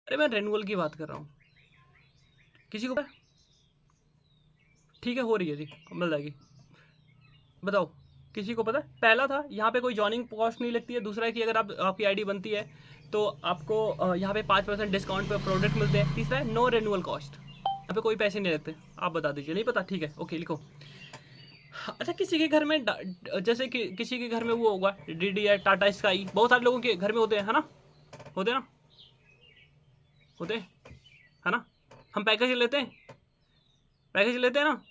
अरे मैं रेनुअल की बात कर रहा हूँ। किसी को पता है? ठीक है, हो रही है जी, मिल जाएगी। बताओ, किसी को पता है? पहला था यहाँ पे कोई जॉइनिंग कॉस्ट नहीं लगती है। दूसरा है कि अगर आपकी आईडी बनती है तो आपको यहाँ पे 5% डिस्काउंट पे प्रोडक्ट मिलते हैं। तीसरा है नो रेनुअल कॉस्ट, यहाँ पे कोई पैसे नहीं लगते। आप बता दीजिए, नहीं पता? ठीक है, ओके, लिखो। अच्छा, किसी के घर में जैसे कि किसी के घर में वो होगा डीडी है, टाटा स्काई, बहुत सारे लोगों के घर में होते हैं, है ना? होते हैं ना? होते हैं, है ना? हम पैकेज लेते हैं, पैकेज लेते हैं ना?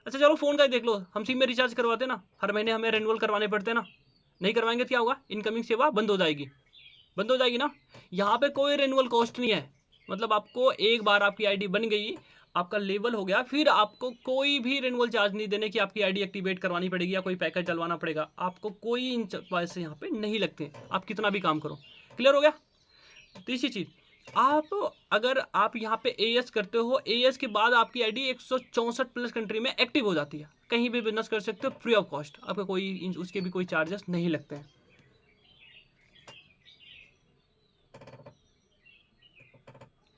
अच्छा चलो, फ़ोन का ही देख लो, हम सिम में रिचार्ज करवाते हैं ना, हर महीने हमें रेनुअल करवाने पड़ते हैं ना। नहीं करवाएंगे तो क्या होगा? इनकमिंग सेवा बंद हो जाएगी, बंद हो जाएगी ना। यहाँ पे कोई रेनुअल कॉस्ट नहीं है। मतलब आपको एक बार आपकी आईडी बन गई, आपका लेवल हो गया, फिर आपको कोई भी रेनुअल चार्ज नहीं देने की आपकी आईडी एक्टिवेट करवानी पड़ेगी या कोई पैकेज डलवाना पड़ेगा। आपको कोई इन पैसे यहाँ पे नहीं लगते, आप कितना भी काम करो। क्लियर हो गया? तीसरी चीज, आप अगर आप यहाँ पे एएस करते हो, एएस के बाद आपकी आईडी 164 प्लस कंट्री में एक्टिव हो जाती है। कहीं भी बिजनेस कर सकते हो फ्री ऑफ कॉस्ट, आपका कोई उसके भी कोई चार्जेस नहीं लगते हैं।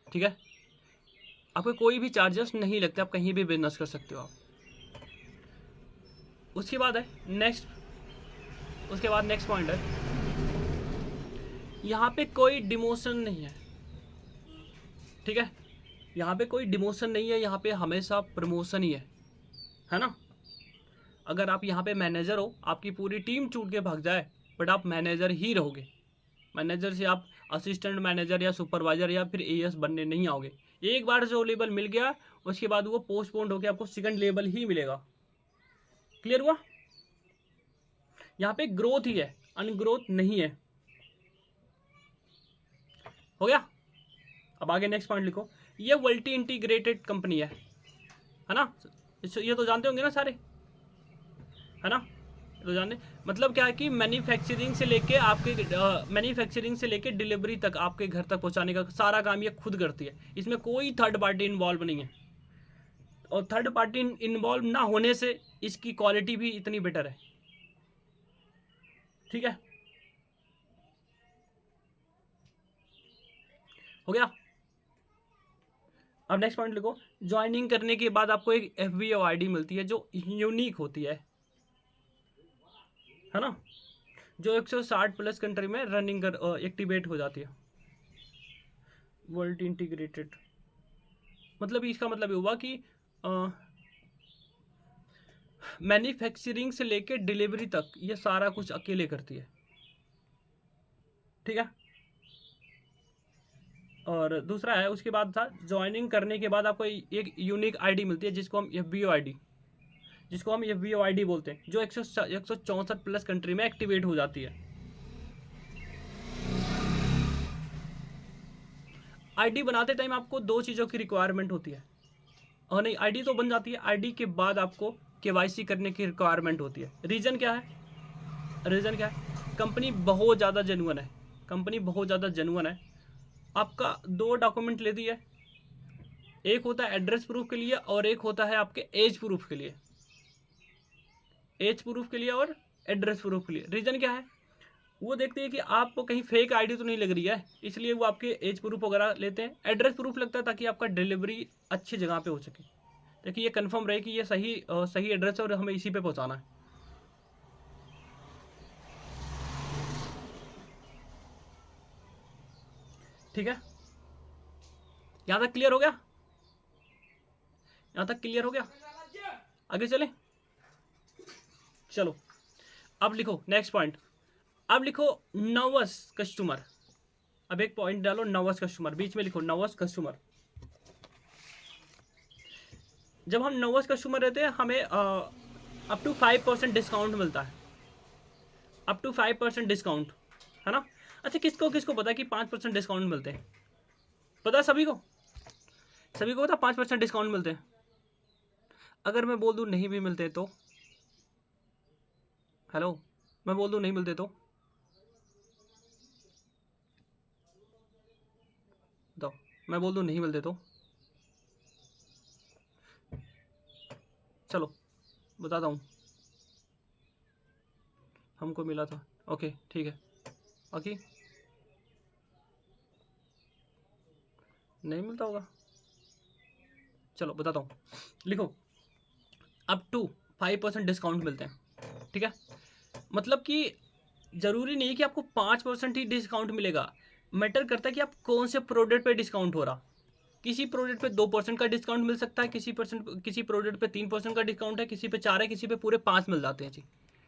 ठीक है, आपको कोई भी चार्जेस नहीं लगते, आप कहीं भी बिजनेस कर सकते हो आप। उसके बाद है नेक्स्ट, उसके बाद नेक्स्ट पॉइंट है, यहाँ पे कोई डिमोशन नहीं है। ठीक है, यहाँ पे कोई डिमोशन नहीं है, यहाँ पे हमेशा प्रमोशन ही है ना? अगर आप यहाँ पे मैनेजर हो, आपकी पूरी टीम छूट के भाग जाए, बट आप मैनेजर ही रहोगे। मैनेजर से आप असिस्टेंट मैनेजर या सुपरवाइजर या फिर एएस बनने नहीं आओगे। एक बार जो लेवल मिल गया, उसके बाद वो पोस्टपोन्ड होकर आपको सेकंड लेवल ही मिलेगा। क्लियर हुआ? यहाँ पे ग्रोथ ही है, अनग्रोथ नहीं है। हो गया? अब आगे नेक्स्ट पॉइंट लिखो। ये मल्टी इंटीग्रेटेड कंपनी है ना? ये तो जानते होंगे ना सारे, है ना? तो जानते, मतलब क्या है कि मैन्युफैक्चरिंग से लेके डिलीवरी तक, आपके घर तक पहुंचाने का सारा काम ये खुद करती है। इसमें कोई थर्ड पार्टी इन्वॉल्व नहीं है, और थर्ड पार्टी इन्वॉल्व ना होने से इसकी क्वालिटी भी इतनी बेटर है। ठीक है, हो गया? अब नेक्स्ट पॉइंट लिखो। ज्वाइनिंग करने के बाद आपको एक एफबीओ आईडी मिलती है जो यूनिक होती है ना? जो 160 प्लस कंट्री में रनिंग एक्टिवेट हो जाती है। वर्ल्ड इंटीग्रेटेड मतलब इसका मतलब ये हुआ कि मैन्युफैक्चरिंग से लेके डिलीवरी तक ये सारा कुछ अकेले करती है। ठीक है, और दूसरा है, उसके बाद था ज्वाइनिंग करने के बाद आपको एक यूनिक आईडी मिलती है जिसको हम F B O I D बोलते हैं, जो 164 प्लस कंट्री में एक्टिवेट हो जाती है। आईडी बनाते टाइम आपको दो चीज़ों की रिक्वायरमेंट होती है, और नहीं, आईडी तो बन जाती है, आईडी के बाद आपको केवाईसी करने की रिक्वायरमेंट होती है। रीज़न क्या है? रीज़न क्या है? कंपनी बहुत ज़्यादा जेन्युइन है, कंपनी बहुत ज़्यादा जेन्युइन है। आपका दो डॉक्यूमेंट लेती है, एक होता है एड्रेस प्रूफ के लिए और एक होता है आपके एज प्रूफ के लिए। एज प्रूफ के लिए और एड्रेस प्रूफ के लिए। रीज़न क्या है? वो देखते हैं कि आपको कहीं फेक आईडी तो नहीं लग रही है, इसलिए वो आपके एज प्रूफ वगैरह लेते हैं। एड्रेस प्रूफ लगता है ताकि आपका डिलीवरी अच्छी जगह पे हो सके, ताकि ये कंफर्म रहे कि ये सही एड्रेस है और हमें इसी पे पहुंचाना है। ठीक है, यहाँ तक क्लियर हो गया? यहाँ तक क्लियर हो गया? आगे चले, चलो। अब लिखो नेक्स्ट पॉइंट। अब लिखो नर्वस कस्टमर। अब एक पॉइंट डालो, नर्वस कस्टमर, बीच में लिखो नर्वस कस्टमर। जब हम नर्वस कस्टमर रहते हैं, हमें अप टू 5% डिस्काउंट मिलता है, अप टू 5% डिस्काउंट, है ना? अच्छा, किसको किसको पता है कि 5% डिस्काउंट मिलते हैं? पता है सभी को? सभी को पता 5% डिस्काउंट मिलते हैं? अगर मैं बोल दूं नहीं भी मिलते तो? हेलो, मैं बोल दूं नहीं मिलते तो? बताओ, मैं बोल दूं नहीं मिलते तो? चलो बताता हूँ, हमको मिला था। ओके ठीक है, ओके। नहीं मिलता होगा, चलो बताता हूँ, लिखो अप टू 5% डिस्काउंट मिलते हैं, ठीक है। मतलब कि ज़रूरी नहीं है कि आपको 5% ही डिस्काउंट मिलेगा, मैटर करता है कि आप कौन से प्रोडक्ट पे डिस्काउंट हो रहा। किसी प्रोडक्ट पे 2% का डिस्काउंट मिल सकता है, किसी प्रोडक्ट पे 3% का डिस्काउंट है, किसी पे 4 है, किसी पे पूरे 5 मिल जाते हैं जी,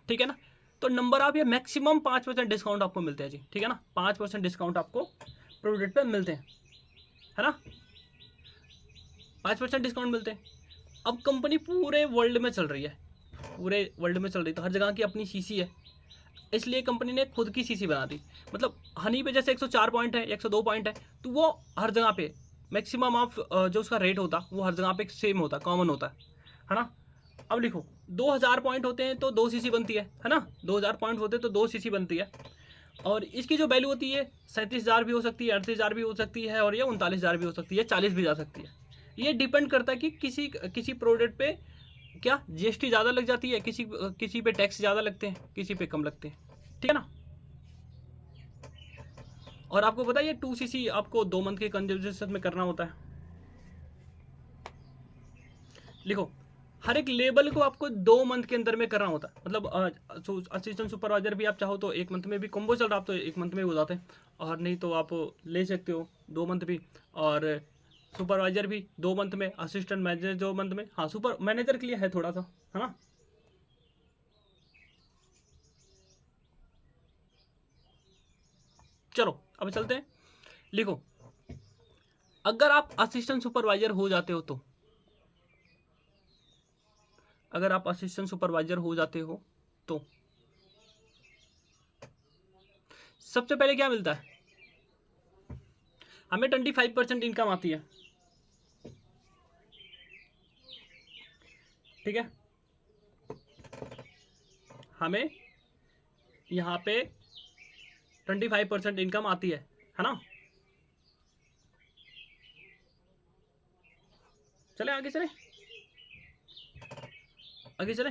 ठीक है ना। तो नंबर आप ये मैक्सिमम 5% डिस्काउंट आपको मिलते हैं जी, ठीक है ना। 5% डिस्काउंट आपको प्रोडक्ट पे मिलते हैं, है ना, 5% डिस्काउंट मिलते हैं। अब कंपनी पूरे वर्ल्ड में चल रही है, पूरे वर्ल्ड में चल रही है, तो हर जगह की अपनी सीसी है, इसलिए कंपनी ने खुद की सीसी बना दी। मतलब हनी पे जैसे 104 पॉइंट है, 102 पॉइंट है, तो वो हर जगह पे मैक्सिमम ऑफ जो उसका रेट होता वो हर जगह पे सेम होता, कॉमन होता है ना। अब लिखो 2000 पॉइंट होते हैं तो 2 सीसी बनती है ना, 2000 पॉइंट होते हैं तो 2 सीसी बनती है। और इसकी जो वैल्यू होती है 37,000 भी हो सकती है, 38,000 भी हो सकती है, और ये 39,000 भी हो सकती है, 40 भी जा सकती है। ये डिपेंड करता है कि किसी प्रोडक्ट पे क्या जीएसटी ज़्यादा लग जाती है, किसी पे टैक्स ज़्यादा लगते हैं, किसी पे कम लगते हैं, ठीक है ना। और आपको पता है ये 2cc आपको 2 मंथ के कंजर्वेशन में करना होता है। लिखो हर एक लेबल को आपको 2 मंथ के अंदर में करना होता है। मतलब असिस्टेंट सुपरवाइजर भी आप चाहो तो 1 मंथ में भी, कॉम्बो चल रहा आप तो 1 मंथ में हो जाते हैं, और नहीं तो आप ले सकते हो 2 मंथ भी, और सुपरवाइजर भी 2 मंथ में, असिस्टेंट मैनेजर 2 मंथ में। हाँ सुपर मैनेजर के लिए है थोड़ा सा, है ना। चलो अब चलते हैं, लिखो अगर आप असिस्टेंट सुपरवाइजर हो जाते हो तो, अगर आप असिस्टेंट सुपरवाइजर हो जाते हो तो सबसे पहले क्या मिलता है, हमें 25% इनकम आती है, ठीक है। हमें यहाँ पे 25% इनकम आती है ना। चले आगे चले, आगे चले।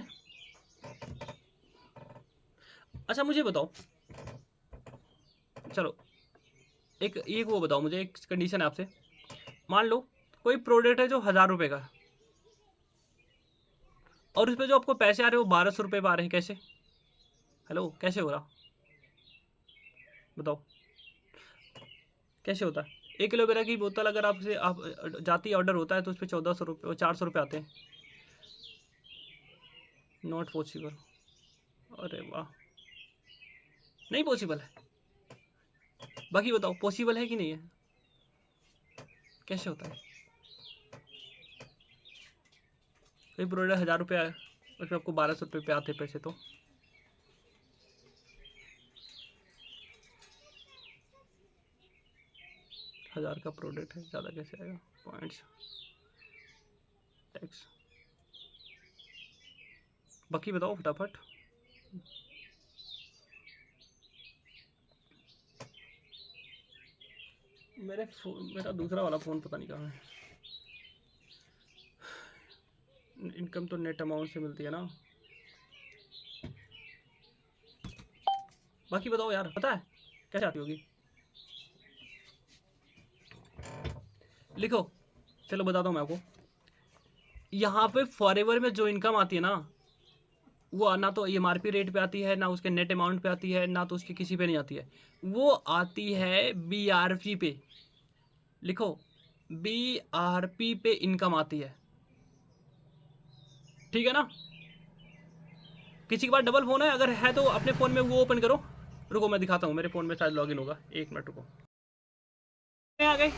अच्छा मुझे बताओ, चलो एक वो बताओ मुझे, एक कंडीशन है आपसे। मान लो कोई प्रोडक्ट है जो 1000 रुपये का, और उस पर जो आपको पैसे आ रहे हो 1200 रुपये आ रहे हैं, कैसे, हेलो कैसे हो रहा, बताओ कैसे होता है। 1 किलो की बोतल अगर आपसे आप जाती ऑर्डर होता है तो उस पर 1400 रुपये 400 रुपये आते हैं। नॉट पॉसिबल, अरे वाह, नहीं पॉसिबल है। बाकी बताओ पॉसिबल है कि नहीं है, कैसे होता है। कोई प्रोडक्ट 1000 रुपये आया, उसमें आपको 1200 रुपये पे आते पैसे, तो 1000 का प्रोडक्ट है, ज़्यादा कैसे आएगा, पॉइंट्स टैक्स। बाकी बताओ फटाफट। मेरा दूसरा वाला फ़ोन पता नहीं कहाँ है। इनकम तो नेट अमाउंट से मिलती है ना। बाकी बताओ यार, पता है कैसे आती होगी, लिखो। चलो बताता हूँ मैं आपको। यहाँ पे फॉरएवर में जो इनकम आती है ना, वो ना तो एमआरपी रेट पे आती है, ना उसके नेट अमाउंट पे आती है, ना तो उसके किसी पे नहीं आती है, वो आती है बीआरपी पे। लिखो बीआरपी पे इनकम आती है, ठीक है ना। किसी के पास डबल फोन है, अगर है तो अपने फ़ोन में वो ओपन करो। रुको मैं दिखाता हूँ, मेरे फ़ोन में शायद लॉगिन होगा, 1 मिनट रुको। आ गए।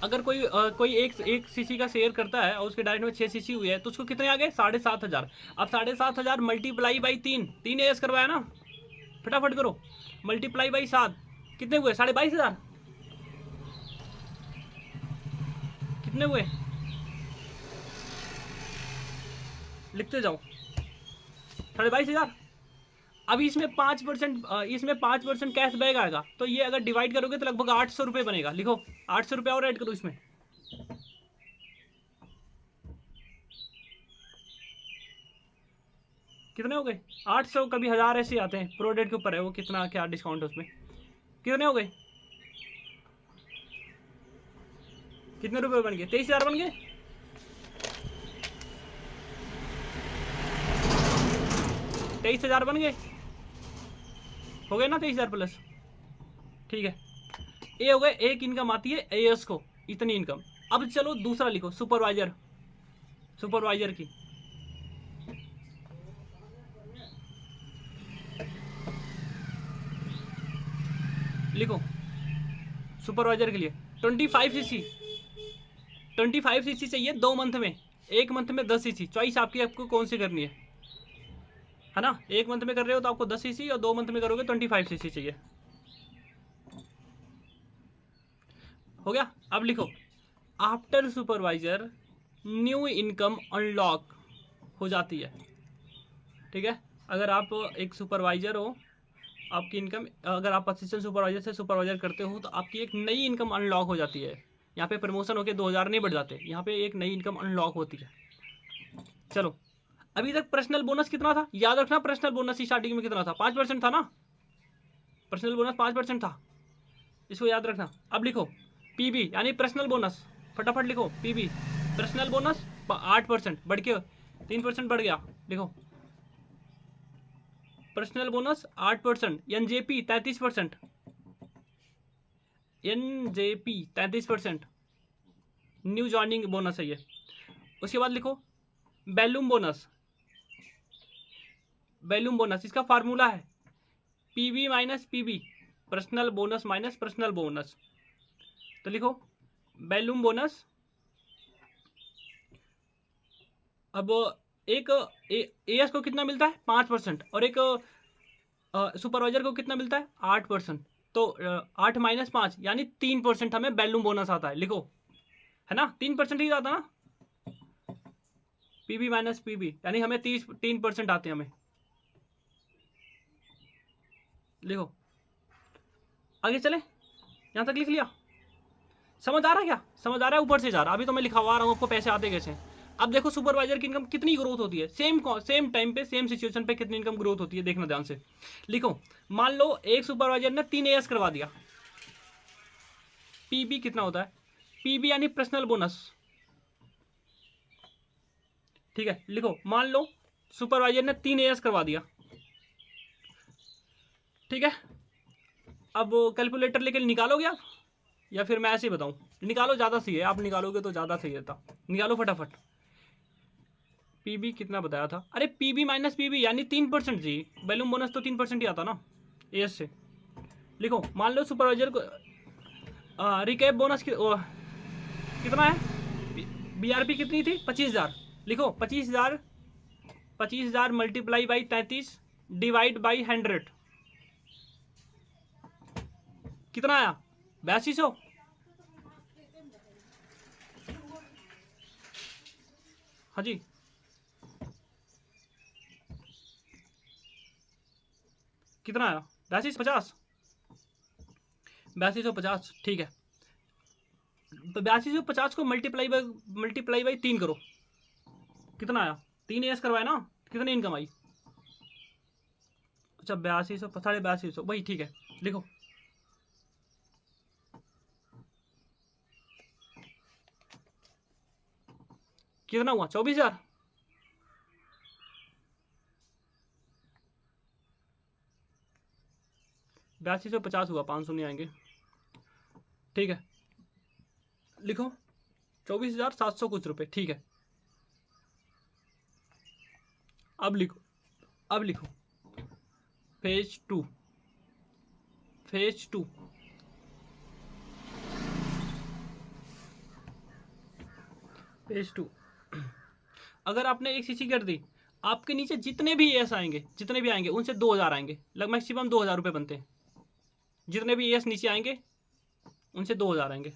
अगर कोई एक सीसी का शेयर करता है और उसके डायरेक्ट में 6 सीसी हुई है तो उसको कितने आ गए, 7,500। अब 7,500 मल्टीप्लाई बाई 3 एस करवाया ना, फटाफट करो, मल्टीप्लाई बाई 7 कितने हुए, 22,500। कितने हुए, लिखते जाओ, 22,500। अब इसमें 5% कैश बैक आएगा, तो ये अगर डिवाइड करोगे तो लगभग 800 रुपये बनेगा। लिखो 800 रुपये और ऐड करो इसमें, कितने हो गए, 800, कभी 1000 ऐसे आते हैं, प्रोडक्ट के ऊपर है वो कितना क्या डिस्काउंट है उसमें। कितने हो गए, कितने रुपए बन गए? 23,000 बन गए। 23,000 बन गए, हो गए ना 23,000 प्लस। ठीक है, ये हो गए, एक इनकम आती है एएस को, इतनी इनकम। अब चलो दूसरा लिखो, सुपरवाइजर, सुपरवाइजर की लिखो। सुपरवाइजर के लिए 25 सीसी, 25 सीसी चाहिए 2 मंथ में, 1 मंथ में 10 सीसी, चॉइस आपकी, आपको कौन सी करनी है ना। 1 मंथ में कर रहे हो तो आपको 10 सीसी, और 2 मंथ में करोगे 25 सीसी चाहिए। हो गया। अब लिखो, after supervisor new income unlock हो जाती है। ठीक है, अगर आप एक सुपरवाइजर हो, आपकी इनकम, अगर आप असिस्टेंट सुपरवाइजर से सुपरवाइजर करते हो तो आपकी एक नई इनकम अनलॉक हो जाती है। यहाँ पे प्रमोशन होकर 2,000 नहीं बढ़ जाते, यहाँ पे एक नई इनकम अनलॉक होती है। चलो, अभी तक पर्सनल बोनस कितना था याद रखना। पर्सनल बोनस स्टार्टिंग में कितना था? 5% था ना। पर्सनल बोनस 5% था, इसको याद रखना। अब लिखो पीबी यानी पर्सनल बोनस, फटाफट लिखो। पीबी पर्सनल बोनस 8% बढ़ के 3% बढ़ गया। लिखो personal bonus 8%, NJP 33%, NJP 33%, new joining bonus है ये। उसके बाद लिखो बैलूम बोनस, बैलूम बोनस इसका फार्मूला है PB minus PB, personal bonus minus personal bonus. तो लिखो बैलूम बोनस, अब एक एएस को कितना मिलता है? 5%, और एक सुपरवाइजर को कितना मिलता है? 8%। तो 8 माइनस 5 यानी 3% हमें बैलूम बोनस आता है। लिखो, है ना, 3% ही आता ना, पीबी माइनस पीबी यानी हमें 3% आते हैं हमें। लिखो, आगे चले, यहां तक लिख लिया। समझ आ रहा है क्या? समझ आ रहा है? ऊपर से जा रहा, अभी तो मैं लिखवा रहा हूँ आपको पैसे आते कैसे। अब देखो सुपरवाइजर की इनकम कितनी ग्रोथ होती है, सेम टाइम पे सेम सिचुएशन पे कितनी इनकम ग्रोथ होती है, देखना ध्यान से। लिखो, मान लो एक सुपरवाइजर ने 3 एएस करवा दिया, पीबी कितना होता है? पीबी यानी पर्सनल बोनस। ठीक है, लिखो मान लो सुपरवाइजर ने 3 एएस करवा दिया। ठीक है, अब कैलकुलेटर लेके निकालोगे आप, या फिर मैं ऐसे ही बताऊं? निकालो, ज़्यादा सही है, आप निकालोगे तो ज़्यादा सही रहता। निकालो फटाफट। पीबी कितना बताया था? अरे पीबी माइनस पीबी यानी 3% जी, बैलूम बोनस तो 3% ही आता ना एएस से। लिखो, मान लो सुपरवाइजर को रिकैप बोनस कितना है? बीआरपी कितनी थी? 25,000। लिखो 25,000 मल्टीप्लाई बाई 33 डिवाइड बाई 100 कितना आया? 8200। हाँ जी, कितना आया? 8250, 8250। ठीक है, तो 8250 को मल्टीप्लाई बाई 3 करो, कितना आया? 3 एस करवाए ना, कितनी इनकम आई? अच्छा 8200, 8250, वही। ठीक है, लिखो कितना हुआ? 24,000। बयासी सौ 50 हुआ, 500 नहीं आएंगे। ठीक है, लिखो 24,700 कुछ रुपए। ठीक है, अब लिखो, अब लिखो फेज 2, फेज 2। फेज 2, अगर आपने एक सीसी कर दी, आपके नीचे जितने भी एस आएंगे, जितने भी आएंगे उनसे 2,000 आएंगे, लग मैक्सिमम 2,000 रुपये बनते हैं। जितने भी एस नीचे आएंगे उनसे 2,000 आएंगे।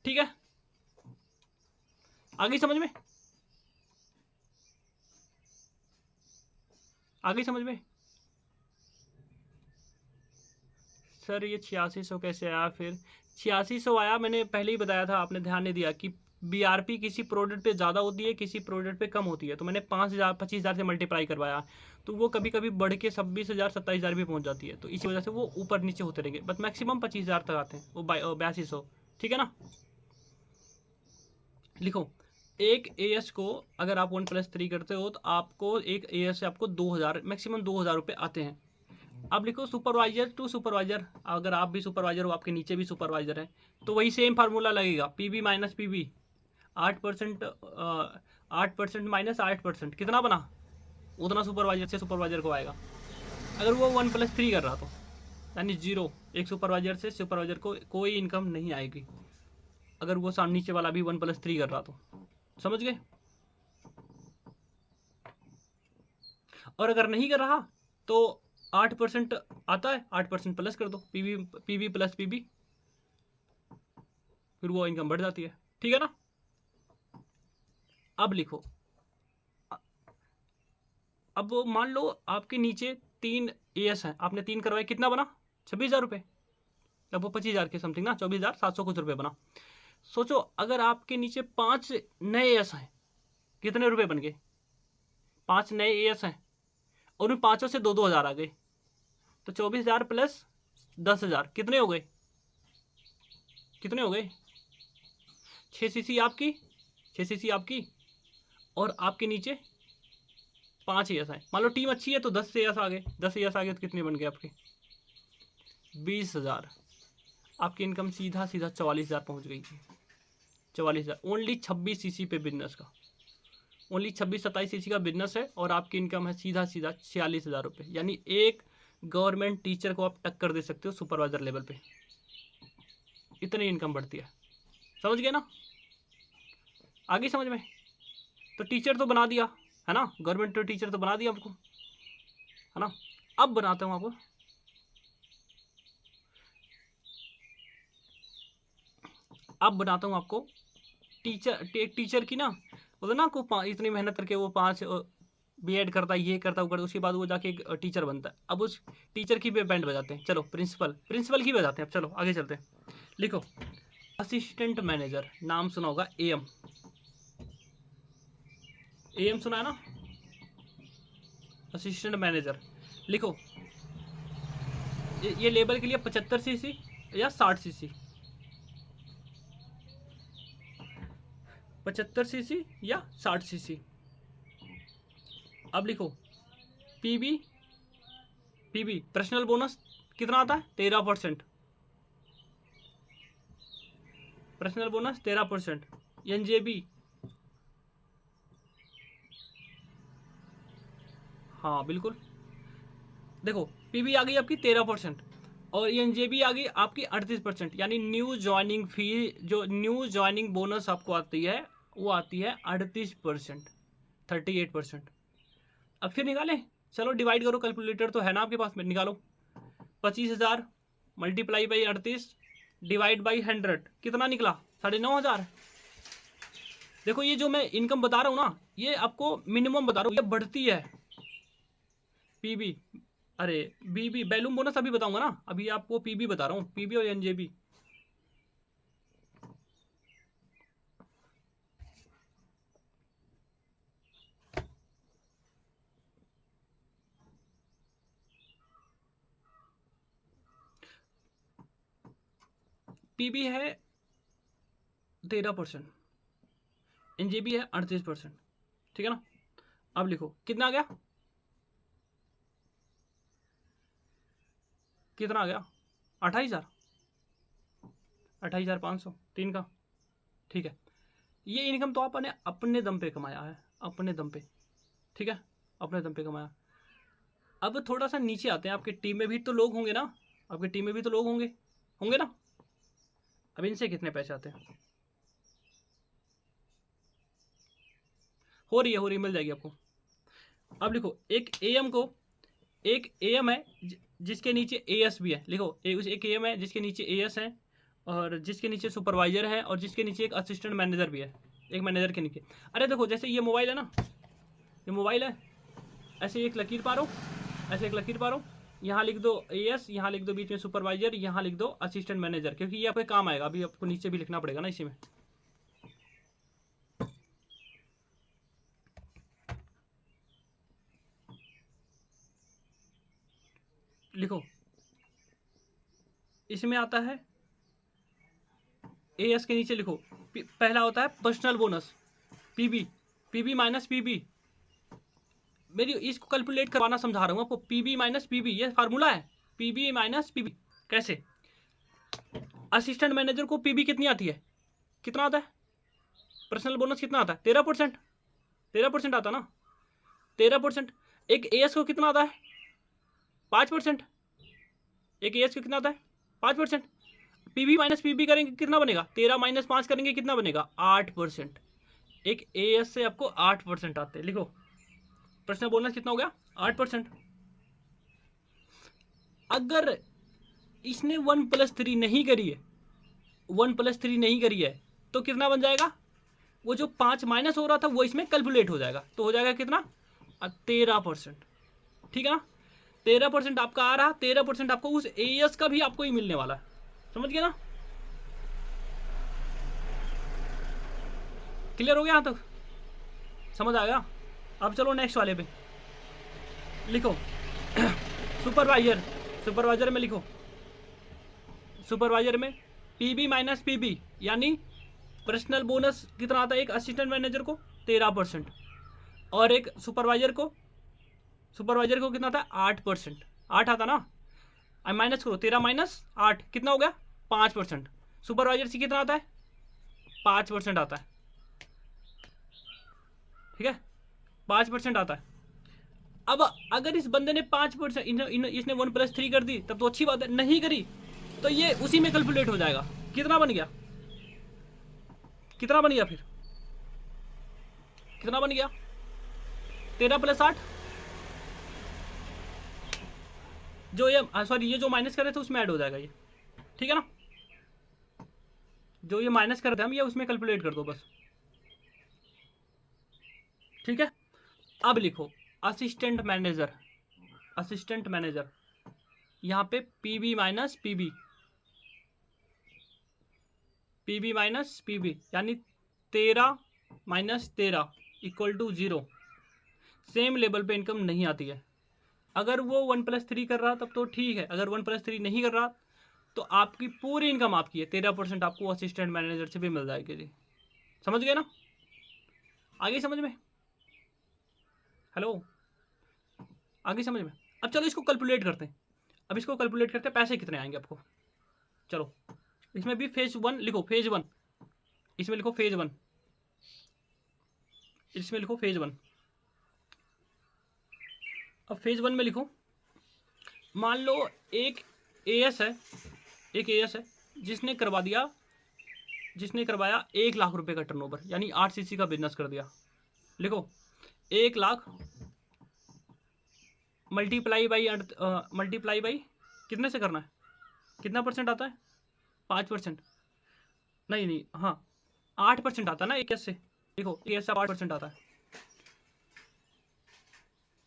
ठीक है, आगे समझ में? आगे समझ में? सर ये 8600 कैसे आया? फिर 8600 आया, मैंने पहले ही बताया था, आपने ध्यान नहीं दिया कि बीआरपी किसी प्रोडक्ट पे ज़्यादा होती है, किसी प्रोडक्ट पे कम होती है। तो मैंने 5,000 25,000 से मल्टीप्लाई करवाया, तो वो कभी कभी बढ़ के 26,000 27,000 भी पहुंच जाती है। तो इसी वजह से वो ऊपर नीचे होते रहेंगे, बस मैक्सिमम 25,000 तक आते हैं, वो 8200 ठीक है ना। लिखो एक एएस को अगर आप 1+3 करते हो तो आपको एक एएस से आपको 2000 मैक्सिमम 2000 रुपये आते हैं। अब लिखो सुपरवाइजर टू सुपरवाइजर, अगर आप भी सुपरवाइजर हो, आपके नीचे भी सुपरवाइजर है, तो वही सेम फार्मूला लगेगा, पीबी माइनस पीबी। 8% 8% माइनस 8% कितना बना, उतना सुपरवाइजर से सुपरवाइजर को आएगा। अगर वो 1+3 कर रहा तो यानी 0, एक सुपरवाइजर से सुपरवाइजर को कोई इनकम नहीं आएगी अगर वो सामने नीचे वाला भी 1+3 कर रहा तो। समझ गए। और अगर नहीं कर रहा तो 8% आता है, 8% प्लस कर दो, पीबी पीबी प्लस पीबी, फिर वो इनकम बढ़ जाती है। ठीक है ना। अब लिखो, अब मान लो आपके नीचे 3 एएस हैं, आपने 3 करवाए, कितना बना, 26,000 रुपये, लगभग 25,000 के समथिंग ना, 24,700 कुछ रुपये बना। सोचो अगर आपके नीचे 5 नए एएस हैं, कितने रुपए बन गए, 5 नए एएस हैं और उन 5 से 2-2 हज़ार आ गए, तो 24,000 प्लस 10,000 कितने हो गए, कितने हो गए, 6 सीसी आपकी, 6 सीसी आपकी, और आपके नीचे 5 एएस आए। मान लो टीम अच्छी है तो 10 एएस आ गए, 10 एएस आ गए तो कितने बन गए आपके, 20,000। आपकी इनकम सीधा सीधा 44,000 पहुंच गई थी। 44,000 ओनली 26 सीसी पे बिजनेस का, ओनली 26-27 सीसी का बिजनेस है और आपकी इनकम है सीधा सीधा 46,000 रुपये। यानी एक गवर्नमेंट टीचर को आप टक्कर दे सकते हो सुपरवाइजर लेवल पे, इतनी इनकम बढ़ती है। समझ गए ना, आगे समझ में। तो टीचर तो बना दिया है ना, गवर्नमेंट तो टीचर तो बना दिया आपको, है ना। अब बनाता हूँ आपको, अब बनाता हूँ आपको टीचर, एक टीचर की ना, बोलो ना आपको इतनी मेहनत करके वो 5 बीएड करता है, ये करता, वो करता, उसके बाद वो जाके एक टीचर बनता है। अब उस टीचर की भी बैंड बजाते हैं, चलो प्रिंसिपल की बजाते हैं। अब चलो आगे चलते हैं। लिखो असिस्टेंट मैनेजर, नाम सुना होगा, एएम, एएम सुना है ना, असिस्टेंट मैनेजर। लिखो ये लेवल के लिए 75 सीसी या 60 सीसी, 75 सीसी या 60 सीसी। अब लिखो पीबी, पीबी पर्सनल बोनस कितना आता है, 13%, पर्सनल बोनस 13%। एनजेबी, हाँ बिल्कुल, देखो पीबी आ गई आपकी 13% और एनजेबी आ गई आपकी 38%। यानी न्यू ज्वाइनिंग फी, जो न्यू ज्वाइनिंग बोनस आपको आती है वो आती है 38%, 38%। अब फिर निकालें, चलो डिवाइड करो, कैलकुलेटर तो है ना आपके पास में, निकालो। 25,000 मल्टीप्लाई बाई 38 डिवाइड बाई 100 कितना निकला, 9,500। देखो ये जो मैं इनकम बता रहा हूँ ना, ये आपको मिनिमम बता रहा हूँ, ये बढ़ती है। पीबी, अरे बीबी बैलूम बोनस अभी बताऊंगा ना, अभी आपको पीबी बता रहा हूँ, पीबी और एनजेबी। पीबी है 13%, एनजेबी है 38%। ठीक है ना। अब लिखो कितना आ गया, कितना आ गया, 28,000, 28,500 3 का। ठीक है, ये इनकम तो आपने अपने दम पे कमाया है, अपने दम पे, ठीक है, अपने दम पे कमाया। अब थोड़ा सा नीचे आते हैं, आपकी टीम में भी तो लोग होंगे ना, आपकी टीम में भी तो लोग होंगे, होंगे ना। अब इनसे कितने पैसे आते हैं, हो रही मिल जाएगी आपको। अब लिखो एक एएम को, एक एएम है जिसके नीचे एएस भी है, लिखो एक एएम है जिसके नीचे एएस है और जिसके नीचे सुपरवाइजर है और जिसके नीचे एक असिस्टेंट मैनेजर भी है, एक मैनेजर के नीचे। अरे देखो जैसे ये मोबाइल है ना, ये मोबाइल है, ऐसे एक लकीर पारो, ऐसे एक लकीर पारो, यहाँ लिख दो एएस, यहाँ लिख दो बीच में सुपरवाइजर, यहाँ लिख दो असिस्टेंट मैनेजर, क्योंकि ये आपके काम आएगा। अभी आपको नीचे भी लिखना पड़ेगा ना इसी में। लिखो इसमें आता है एएस के नीचे लिखो पहला होता है personal bonus, PB, PB minus PB. मेरी इसको कैलकुलेट करवाना समझा रहा हूँ आपको, पीबी माइनस पीबी, ये फार्मूला है, पीबी माइनस पीबी। कैसे? असिस्टेंट मैनेजर को पीबी कितनी आती है, कितना आता है, पर्सनल बोनस कितना आता है, 13%, 13% आता ना, 13%। एक एएस को कितना आता है, 5%। एक एएस को कितना आता है, 5%। पीबी माइनस पीबी करेंगे कितना बनेगा, 13 माइनस 5 करेंगे कितना बनेगा, 8%। एक एएस से आपको 8% आते हैं। लिखो पर्सनल बोनस कितना हो गया, 8%। अगर इसने 1+3 नहीं करी है, 1+3 नहीं करी है, तो कितना बन जाएगा, वो जो 5 माइनस हो रहा था वो इसमें कैलकुलेट हो जाएगा, तो हो जाएगा कितना, 13%। ठीक है ना, 13% आपका आ रहा, 13% आपको उस एएस का भी आपको ही मिलने वाला है। समझ गए ना, क्लियर हो गया यहाँ तक, समझ आएगा। अब चलो नेक्स्ट वाले पे लिखो सुपरवाइजर, सुपरवाइजर में लिखो, सुपरवाइजर में पीबी माइनस पीबी, यानी पर्सनल बोनस कितना आता है एक असिस्टेंट मैनेजर को, 13%, और एक सुपरवाइजर को, सुपरवाइजर को कितना आता है, 8%, 8 आता ना, अब माइनस करो, 13 माइनस 8 कितना हो गया, 5%। सुपरवाइजर से कितना आता है, 5% आता है। ठीक है, 5% आता है। अब अगर इस बंदे ने 5%, इसने 1+3 कर दी तब तो अच्छी बात है, नहीं करी तो ये उसी में कैलकुलेट हो जाएगा। कितना बन गया, कितना बन गया, फिर कितना बन गया, 13 + 8, जो ये सॉरी ये जो माइनस कर रहे थे उसमें ऐड हो जाएगा ये। ठीक है ना, जो ये माइनस कर रहे थे हम, ये उसमें कैलकुलेट कर दो बस। ठीक है, अब लिखो असिस्टेंट मैनेजर, असिस्टेंट मैनेजर, यहाँ पे PB minus PB, PB minus PB, यानी 13 minus 13 equal to 0। Same level पे इनकम नहीं आती है। अगर वो 1+3 कर रहा तब तो ठीक है, अगर 1+3 नहीं कर रहा तो आपकी पूरी इनकम आपकी है, 13% आपको असिस्टेंट मैनेजर से भी मिल जाएगी जी। समझ गए ना, आगे समझ में, हेलो, आगे समझ में। अब चलो इसको कैलकुलेट करते हैं, अब इसको कैलकुलेट करते हैं पैसे कितने आएंगे आपको। चलो इसमें भी फेज 1 लिखो, फेज 1, इसमें लिखो फेज 1, इसमें लिखो फेज 1। अब फेज 1 में लिखो, मान लो एक एएस है, एक एएस है जिसने करवा दिया, जिसने करवाया 1 लाख रुपए का टर्नओवर, यानी 8 सीसी का बिजनेस कर दिया। लिखो 1 लाख मल्टीप्लाई बाई कितने से करना है, कितना परसेंट आता है, 5%, नहीं नहीं, हाँ 8% आता है ना एक एस से। देखो एक एस से 8% आता है,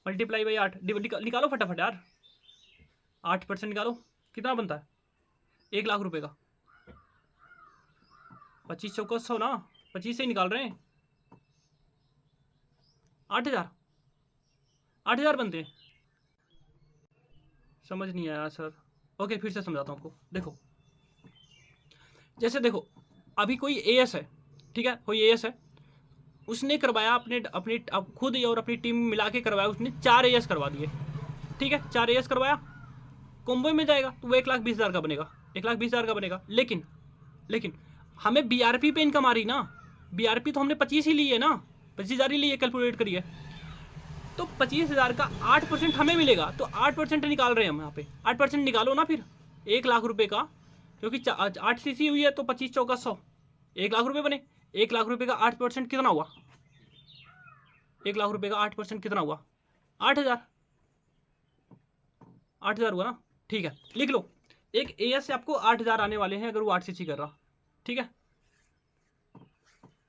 मल्टीप्लाई बाई 8, निकालो फटाफट यार, 8% निकालो, कितना बनता है 1 लाख रुपए का, 25 चौका 100 ना, 25 से ही निकाल रहे हैं, 8,000, 8,000 बनते हैं। समझ नहीं आया सर, ओके फिर से समझाता हूँ आपको। देखो जैसे देखो अभी कोई एएस है, ठीक है, कोई एएस है, उसने करवाया अपने अपनी खुद और अपनी टीम मिला के करवाया, उसने 4 एएस करवा दिए। ठीक है, 4 एएस करवाया, कॉम्बो में जाएगा तो वो 1,20,000 का बनेगा, 1,20,000 का बनेगा। लेकिन लेकिन हमें बीआरपी पे इनकम आ रही ना, बीआरपी तो हमने 25 ही ली है ना, 25,000 ही ली है, कैलकुलेट करिए, तो 25,000 का 8% हमें मिलेगा, तो 8% निकाल रहे हैं हम यहाँ पे, 8% निकालो ना फिर 1 लाख रुपए का, क्योंकि 8 सीसी हुई है तो 25 चौका 100, 1 लाख रुपए बने। 1 लाख रुपए का 8% कितना हुआ, 1 लाख रुपए का 8% कितना हुआ, 8,000, 8,000 हुआ ना। ठीक है, लिख लो एक एएस से आपको 8,000 आने वाले हैं अगर वो 8 सीसी कर रहा। ठीक है,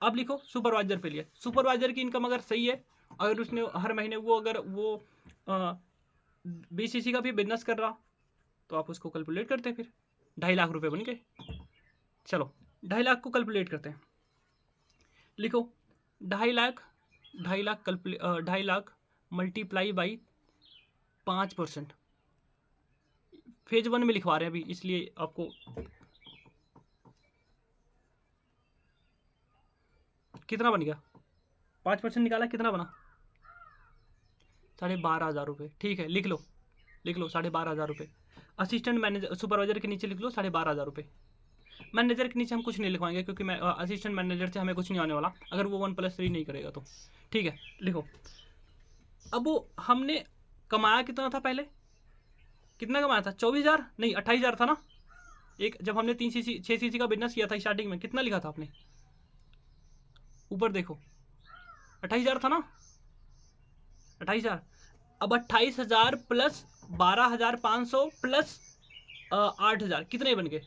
अब लिखो सुपरवाइजर पे लिए, सुपरवाइजर की इनकम अगर सही है, अगर उसने हर महीने वो अगर वो 20 सीसी का भी बिजनेस कर रहा तो आप उसको कैलकुलेट करते हैं, फिर 2.5 लाख रुपए बन गए। चलो 2.5 लाख को कैलकुलेट करते हैं, लिखो 2.5 lakh, 2.5 lakh multiply by 5%, phase 1 में लिखवा रहे हैं अभी इसलिए आपको कितना बन गया? 5% निकाला, कितना बना? 12,500 रुपये। ठीक है, लिख लो 12,500 रुपये। असिस्टेंट मैनेजर सुपरवाइजर के नीचे लिख लो 12,500 रुपये। मैनेजर के नीचे हम कुछ नहीं लिखवाएंगे क्योंकि मैं असिस्टेंट मैनेजर से हमें कुछ नहीं आने वाला अगर वो 1+3 नहीं करेगा तो। ठीक है, लिखो। अब वो हमने कमाया कितना था पहले? कितना कमाया था? 24,000 नहीं 28,000 था ना। एक जब हमने 6 सीसी का बिजनेस किया था स्टार्टिंग में, कितना लिखा था आपने? ऊपर देखो, 28,000 था ना, 28,000। अब 28,000 प्लस 12,500 प्लस 8,000 कितने बन गए?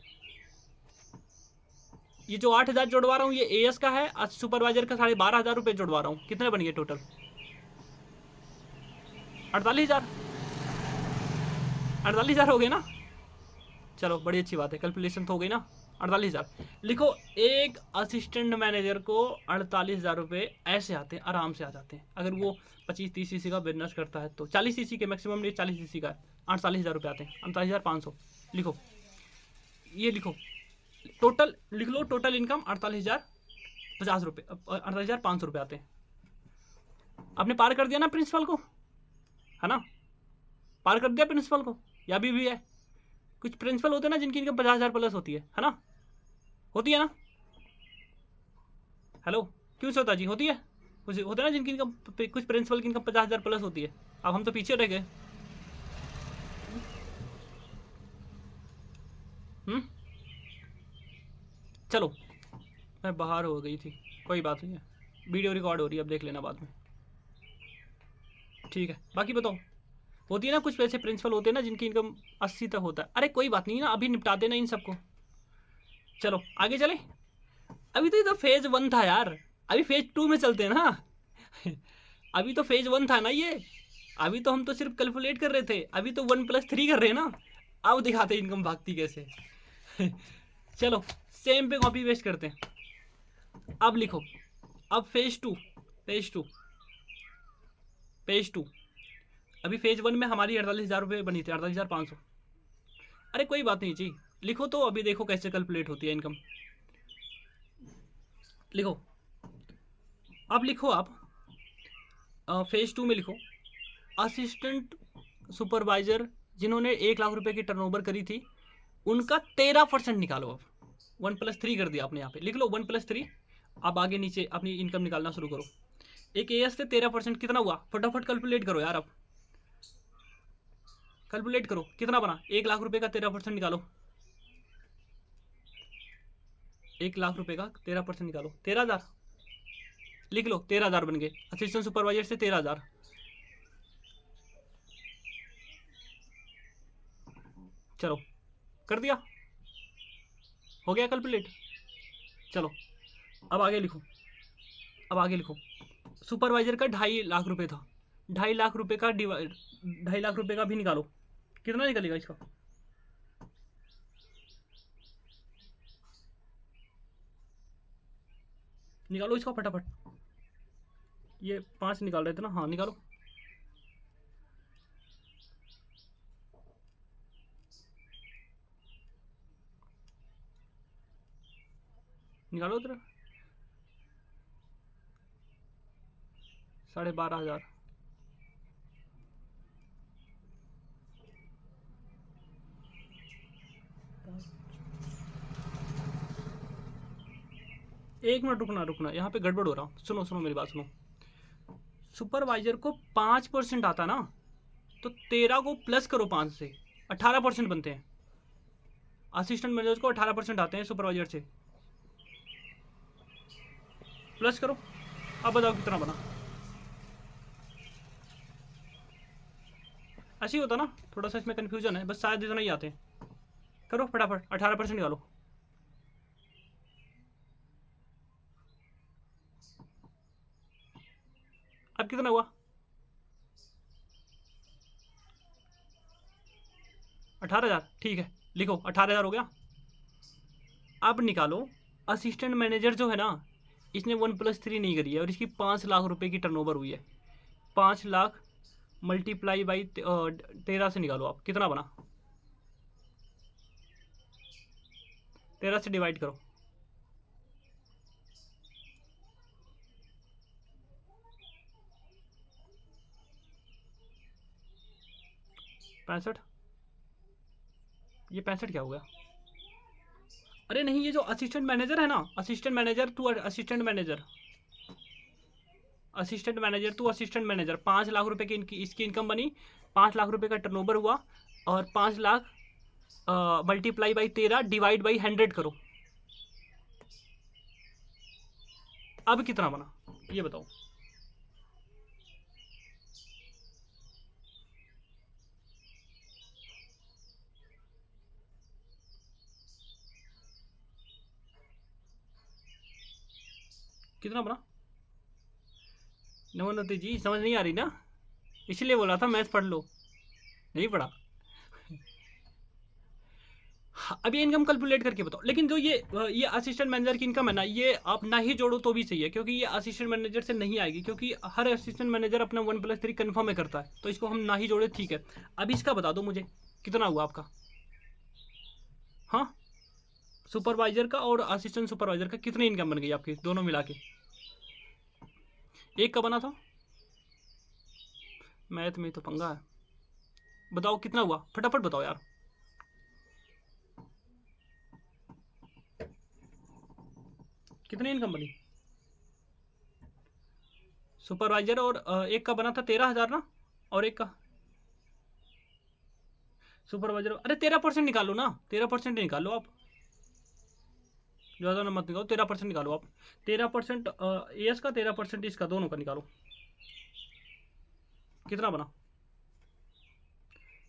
ये जो 8,000 जोड़वा रहा हूँ ये एएस का है, सुपरवाइजर का 12,500 रुपये जोड़वा रहा हूँ। कितने बन गए टोटल? 48,000। 48,000 हो गए ना। चलो बड़ी अच्छी बात है, कैलकुलेशन तो हो गई ना। 48,000 लिखो। एक असिस्टेंट मैनेजर को 48,000 रुपये ऐसे आते हैं, आराम से आ जाते हैं। अगर वो 25-30 सीसी का बिजनेस करता है तो 40 सीसी के मैक्सिमम नहीं, 40 सीसी का 48,000 रुपये आते हैं। 48,500 लिखो, ये लिखो। टोटल लिख लो, टोटल इनकम 48,050 रुपये, 48,500 रुपये आते हैं। आपने पार कर दिया ना प्रिंसिपल को, है ना? पार कर दिया प्रिंसिपल को, या भी है? कुछ प्रिंसिपल होते हैं ना जिनकी इनकम 50,000 प्लस होती है ना? होती है ना? हेलो, क्यों से होता जी? होती है। कुछ होते हैं ना जिनकी इनकम, कुछ प्रिंसिपल की इनकम 50,000 प्लस होती है। अब हम तो पीछे रह गए। चलो, मैं बाहर हो गई थी, कोई बात नहीं है, वीडियो रिकॉर्ड हो रही है, अब देख लेना बाद में। ठीक है, बाकी बताओ। होती है ना कुछ ऐसे प्रिंसिपल होते हैं ना जिनकी इनकम 80 तक होता है। अरे कोई बात नहीं ना, अभी निपटाते ना इन सबको। चलो आगे चले। अभी तो ये तो फेज 1 था यार, अभी फेज 2 में चलते हैं ना। अभी तो फेज 1 था ना ये, अभी तो हम तो सिर्फ कैलकुलेट कर रहे थे, अभी तो 1+3 कर रहे हैं ना। अब दिखाते इनकम भागती कैसे। चलो सेम पे कॉपी पेस्ट करते हैं। अब लिखो, अब फेज टू। अभी फेज 1 में हमारी 48,000 रुपये बनी थी, 48,500। अरे कोई बात नहीं जी, लिखो तो अभी देखो कैसे कैलकुलेट होती है इनकम। लिखो, अब लिखो आप फेज 2 में लिखो, असिस्टेंट सुपरवाइजर जिन्होंने 1,00,000 रुपये की टर्नओवर करी थी उनका 13% निकालो। अब 1+3 कर दिया आपने, यहाँ पे लिख लो 1+3। अब आगे नीचे अपनी इनकम निकालना शुरू करो। एक एएस से 13% कितना हुआ? फटाफट कैलकुलेट करो यार, अब कैलकुलेट करो कितना बना। 1,00,000 रुपये का 13% निकालो। 1,00,000 रुपये का 13% निकालो, 13,000 लिख लो। 13,000 बन गए असिस्टेंट सुपरवाइजर से 13,000। चलो कर दिया, हो गया कैलकुलेट। चलो अब आगे लिखो। सुपरवाइजर का 2.5 लाख रुपये था, 2.5 लाख रुपये का 2.5 लाख रुपये का भी निकालो। कितना निकलेगा इसका? निकालो इसका फटाफट। ये 5 निकाल रहे थे ना, हाँ निकालो। निकालो उधर। 12,500। एक मिनट रुकना, यहाँ पे गड़बड़ हो रहा। सुनो मेरी बात सुनो। सुपरवाइजर को 5% आता ना, तो 13 को प्लस करो 5 से, 18% बनते हैं। असिस्टेंट मैनेजर को 18% आते हैं सुपरवाइजर से, प्लस करो। अब बताओ कितना बना। ऐसे ही होता ना, थोड़ा सा इसमें कन्फ्यूजन है, बस शायद इतना ही आते हैं। करो फटाफट, 18% निकालो। अब कितना हुआ? 18,000। ठीक है, लिखो 18,000 हो गया। अब निकालो, असिस्टेंट मैनेजर जो है ना, इसने 1+3 नहीं करी है और इसकी 5,00,000 रुपये की टर्नओवर हुई है। 5,00,000 मल्टीप्लाई बाई 13 से निकालो आप, कितना बना? 13 से डिवाइड करो। 65, ये 65 क्या हो गया? अरे नहीं, ये जो असिस्टेंट मैनेजर है ना, assistant manager to assistant manager, assistant manager to assistant manager, 5 lakh रुपए की इसकी इनकम बनी, 5 लाख रुपए का टर्नओवर हुआ, और 5 lakh multiply by 13 divide by 100 करो, अब कितना बना ये बताओ। कितना बना? नवोन्नति जी समझ नहीं आ रही ना, इसलिए बोला था मैथ पढ़ लो, नहीं पढ़ा। अब ये इनकम कैलकुलेट करके बताओ। लेकिन जो ये असिस्टेंट मैनेजर की इनकम है ना, ये आप ना ही जोड़ो तो भी सही है, क्योंकि ये असिस्टेंट मैनेजर से नहीं आएगी, क्योंकि हर असिस्टेंट मैनेजर अपना 1+3 कन्फर्म में करता है, तो इसको हम ना ही जोड़े, ठीक है। अब इसका बता दो मुझे कितना हुआ आपका। हाँ, सुपरवाइजर का और असिस्टेंट सुपरवाइजर का कितनी इनकम बन गई आपकी दोनों मिला के? एक का बना था, मैथ में तो पंगा है। बताओ कितना हुआ, फटाफट बताओ यार। कितनी इनकम बनी? सुपरवाइजर और एक का बना था 13,000 ना, और एक का सुपरवाइजर, अरे 13% निकालो ना, 13% निकालो आप, ज़्यादा ना मत निकालो, 13% निकालो आप, 13% एस का, 13% इसका, दोनों का निकालो, कितना बना?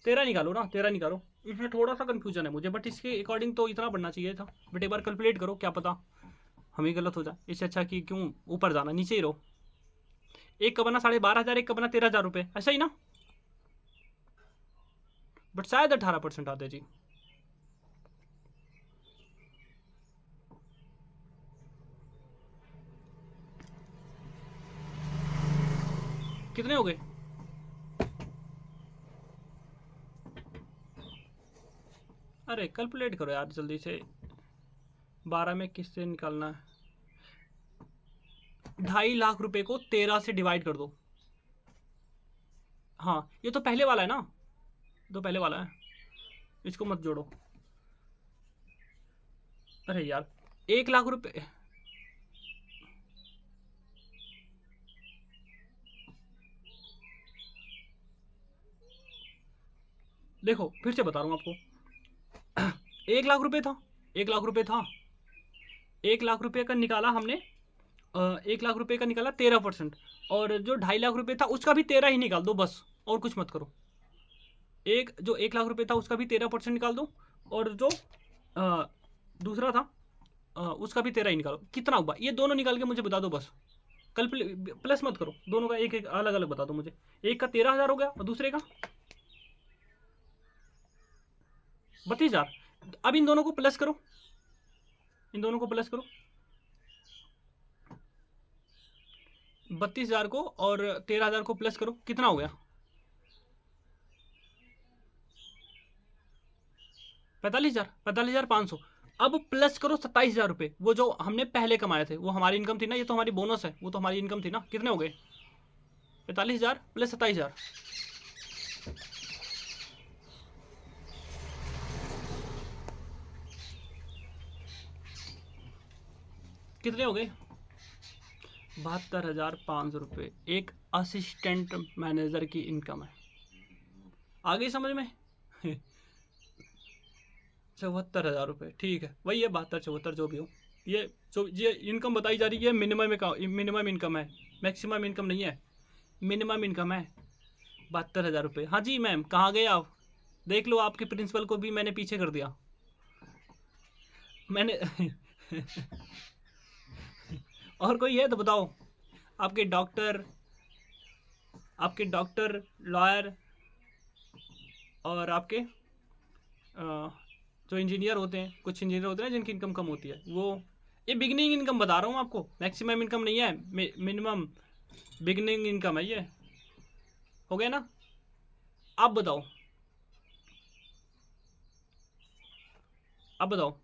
13 निकालो ना, 13 निकालो। इसमें थोड़ा सा कंफ्यूजन है मुझे, बट इसके अकॉर्डिंग तो इतना बनना चाहिए था, बट एक बार कैलकुलेट करो, क्या पता हमें गलत हो जाए, इससे अच्छा कि क्यों ऊपर जाना, नीचे ही रहो। एक का बना 12,500, एक का बना 13,000 रुपये, ऐसा ही ना, बट शायद 18% आते जी। कितने हो गए? अरे कैलकुलेट करो यार जल्दी से, 12 में किससे निकालना है? 2.5 लाख रुपए को 13 से डिवाइड कर दो। हाँ, ये तो पहले वाला है ना, तो पहले वाला है, इसको मत जोड़ो। अरे यार 1 लाख रुपए, देखो फिर से बता रहा हूँ आपको, 1 लाख रुपए था, 1 लाख रुपए था, 1 लाख रुपए का निकाला हमने, 1 लाख रुपए का निकाला 13%, और जो 2.5 लाख रुपए था उसका भी 13 ही निकाल दो बस, और कुछ मत करो। जो 1 लाख रुपए था उसका भी 13% निकाल दो, और जो दूसरा था उसका भी 13 ही निकालो। कितना हुआ ये दोनों निकाल के मुझे बता दो बस, कल प्लस मत करो, दोनों का एक एक अलग अलग बता दो मुझे। एक का 13,000 हो गया और दूसरे का 32,000। अब इन दोनों को प्लस करो, इन दोनों को प्लस करो, 32,000 को और 13,000 को प्लस करो, कितना हो गया? 45,000, 45,500। अब प्लस करो 27,000 रुपये, वो जो हमने पहले कमाए थे, वो हमारी इनकम थी ना, ये तो हमारी बोनस है, वो तो हमारी इनकम थी ना। कितने हो गए? 45,000 प्लस 27,000, कितने हो गए? 72,500 रुपये एक असिस्टेंट मैनेजर की इनकम है। आ गई समझ में? 74,000 रुपये, ठीक है, वही है 72 74 जो भी हो। ये इनकम बताई जा रही है, मिनिमम इनकम है, मैक्सिमम इनकम नहीं है, मिनिमम इनकम है 72,000 रुपये। हाँ जी मैम, कहाँ गए आप? देख लो, आपके प्रिंसिपल को भी मैंने पीछे कर दिया मैंने और कोई है तो बताओ, आपके डॉक्टर लॉयर और आपके जो इंजीनियर होते हैं, कुछ इंजीनियर होते हैं जिनकी इनकम कम होती है, वो ये बिगनिंग इनकम बता रहा हूँ आपको, मैक्सिमम इनकम नहीं है, मिनिमम बिगनिंग इनकम है ये। हो गया ना? अब बताओ, अब बताओ